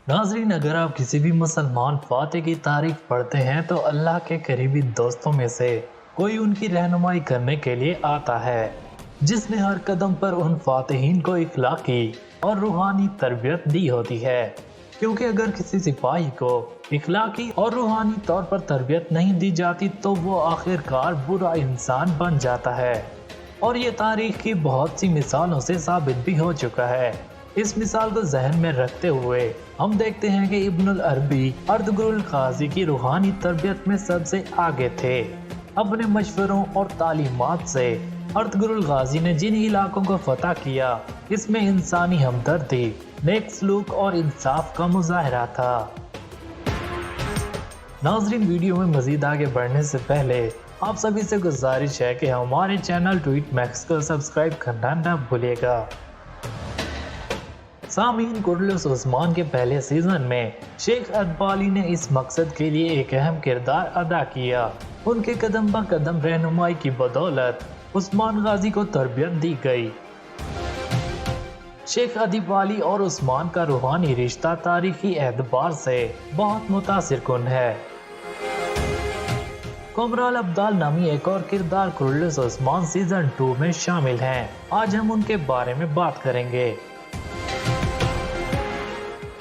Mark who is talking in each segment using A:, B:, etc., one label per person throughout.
A: नाजरीन, अगर आप किसी भी मुसलमान फातह की तारीख पढ़ते हैं तो अल्लाह के करीबी दोस्तों में से कोई उनकी रहनुमाई करने के लिए आता है, जिसने हर कदम पर उन फातहीन को इखलाकी और रूहानी तरबियत दी होती है। क्योंकि अगर किसी सिपाही को इखलाकी और रूहानी तौर पर तरबियत नहीं दी जाती तो वो आखिरकार बुरा इंसान बन जाता है, और ये तारीख की बहुत सी मिसालों से साबित भी हो चुका है। इस मिसाल को जहन में रखते हुए हम देखते हैं कि इब्नुल अरबी अर्तुगरुल गाजी की रूहानी तरबियत में सबसे आगे थे। अपने मशवरों और तालीमात से अर्तुगरुल गाजी ने जिन इलाकों को फतह किया, इसमें इंसानी हमदर्दी, नेक सलूक और इंसाफ का मुजाहरा था। नाजरीन, वीडियो में मजीद आगे बढ़ने से पहले आप सभी से गुजारिश है कि हमारे चैनल ट्वीट मैक्स को सब्सक्राइब करना न भूलिएगा। सामीन, कुर्लुस उस्मान के पहले सीजन में शेख अदबाली ने इस मकसद के लिए एक अहम किरदार अदा किया। उनके कदम ब कदम रहनुमाई की बदौलत उस्मान गाजी को तरबियत दी गई। शेख अदबाली और उस्मान का रूहानी रिश्ता तारीखी एतबार से बहुत मुतासिर कुन है। कोमराल अब्दाल नामी एक और किरदार कुर्लुस उस्मान सीजन 2 में शामिल हैं। आज हम उनके बारे में बात करेंगे।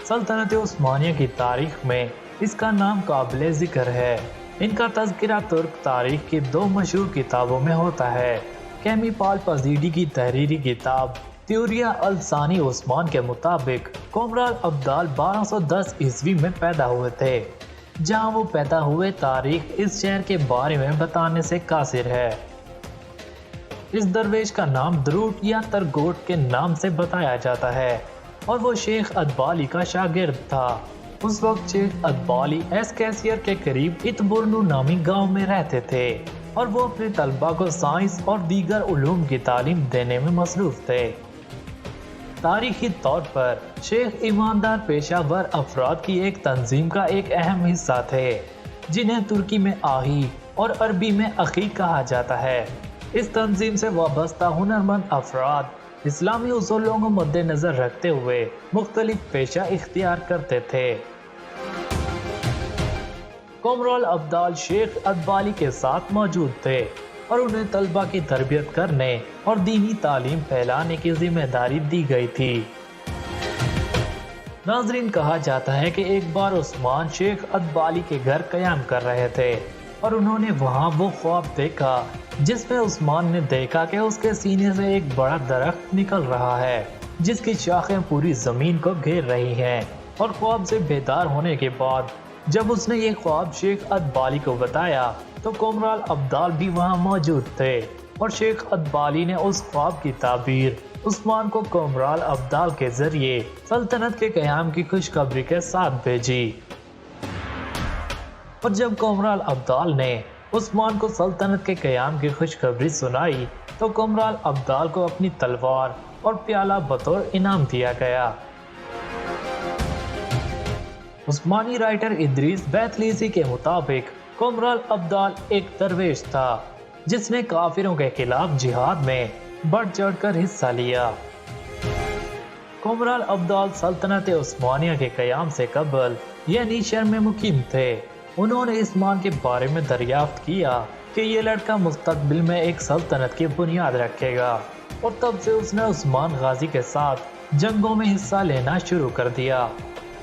A: सल्तनत उस्मानिया की तारीख में इसका नाम काबिल जिक्र है। इनका तज़किरा तुर्क तारीख की 2 मशहूर किताबों में होता है। कैमी पाल पजीडी की तहरीरी किताब त्योरिया अल-सानी उस्मान के मुताबिक कोमराल अब्दाल 1210 ईस्वी में पैदा हुए थे। जहां वो पैदा हुए तारीख इस शहर के बारे में बताने से कासिर है। इस दरवेश का नाम दरूट या तरगोट के नाम से बताया जाता है और वो शेख अदबाली का शागिर्द था। उस वक्त शेख अदबाली एस कैसियर के करीब इतबुरनु नामी गांव में रहते थे और वो अपने तलबा को साइंस और दीगर उलूम की तालीम देने में मसरूफ थे। तारीखी तौर पर शेख ईमानदार पेशावर अफराद की एक तंजीम का एक अहम हिस्सा थे, जिन्हें तुर्की में आही और अरबी में अखी कहा जाता है। इस तंजीम से वाबस्ता हुनरमंद अफराद इस्लामी उसूलों को मद्देनजर रखते हुए मुख्तलिफ पेशा इख्तियार करते थे। कोमराल अब्दाल शेख अदबाली के साथ मौजूद थे और उन्हें तलबा की तरबियत करने और दीनी तालीम फैलाने की जिम्मेदारी दी गई थी। नाजरीन, कहा जाता है कि एक बार उस्मान शेख अदबाली के घर कयाम कर रहे थे और उन्होंने वहां वो ख्वाब देखा जिसमें उस्मान ने देखा कि उसके सीने से एक बड़ा दरख्त निकल रहा है जिसकी शाखें पूरी जमीन को घेर रही हैं। और ख्वाब से बेदार होने के बाद जब उसने ये ख्वाब शेख अदबाली को बताया तो कोमराल अब्दाल भी वहां मौजूद थे और शेख अदबाली ने उस ख्वाब की ताबीर उस्मान को कोमराल अब्दाल के जरिए सल्तनत के क़याम की खुशखबरी के साथ भेजी। और जब कोमराल अब्दाल ने उस्मान को सल्तनत के क़याम की खुशखबरी सुनाई तो कोमराल अब्दाल को अपनी तलवार और प्याला बतौर इनाम दिया गया। उस्मानी राइटर इद्रीस बैतलीसी के मुताबिक कोमराल अब्दाल एक दरवेश था जिसने काफिरों के खिलाफ जिहाद में बढ़ चढ़कर हिस्सा लिया। कोमराल अब्दाल सल्तनत उस्मानिया के क़याम से कबल यानी शहर में मुकीम थे। उन्होंने उस्मान के बारे में दरियाफ्त किया कि ये लड़का मुस्तकबिल में एक सल्तनत की बुनियाद रखेगा और तब से उसने उस्मान गाजी के साथ जंगों में हिस्सा लेना शुरू कर दिया।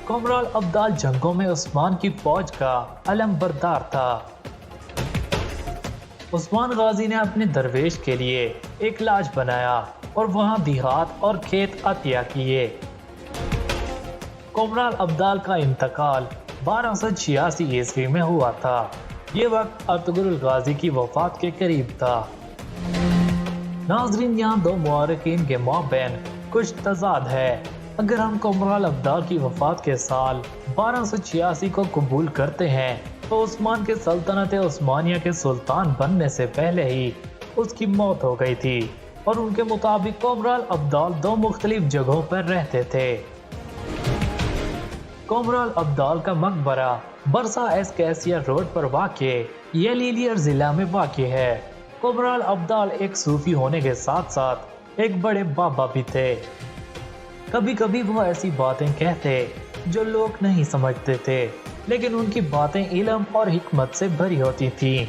A: कोमराल अब्दाल जंगों में उस्मान की फौज का अलम बरदार था। उस्मान गाजी ने अपने दरवेश के लिए एक लाज बनाया और वहां दिहात और खेत अतिया किए। कोमराल अब्दाल का इंतकाल 1286 ईस्वी में हुआ था। ये वक्त अर्तुगरुल गाजी की वफात के करीब था। नाजरीन, यहाँ 2 मुआरिखीन के माबैन कुछ तजाद है। अगर हम कोमराल अब्दाल की वफात के साल 1286 को कबूल करते हैं तो उस्मान के सल्तनत उस्मानिया के सुल्तान बनने से पहले ही उसकी मौत हो गई थी और उनके मुताबिक कोमराल अब्दाल 2 मुख्तलिफ जगहों पर रहते थे। कोमराल अब्दाल का मकबरा बरसा एस कैसियर रोड पर वाक़े येलिलियर जिला में वाक़े है। कोमराल अब्दाल एक सूफी होने के साथ साथ एक बड़े बाबा भी थे। कभी कभी वो ऐसी बातें कहते जो लोग नहीं समझते थे, लेकिन उनकी बातें इल्म और हिकमत से भरी होती थीं।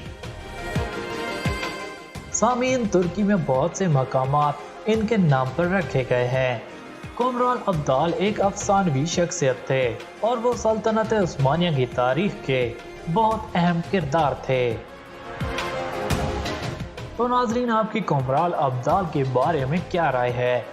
A: सामीन, तुर्की में बहुत से मकामात इनके नाम पर रखे गए हैं। कुमरान अब्दाल एक अफसानवी शख्सियत थे और वो सल्तनत उस्मानिया की तारीख के बहुत अहम किरदार थे। तो नाजरीन, आपकी कुमरान अब्दाल के बारे में क्या राय है?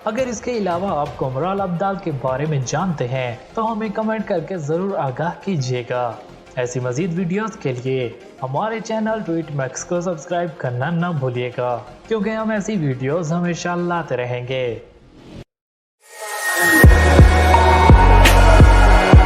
A: अगर इसके अलावा आप कुमरान अब्दाल के बारे में जानते हैं तो हमें कमेंट करके ज़रूर आगाह कीजिएगा। ऐसी मज़ीद वीडियोस के लिए हमारे चैनल ट्वीट मैक्स को सब्सक्राइब करना न भूलिएगा, क्योंकि हम ऐसी वीडियोस हमेशा लाते रहेंगे।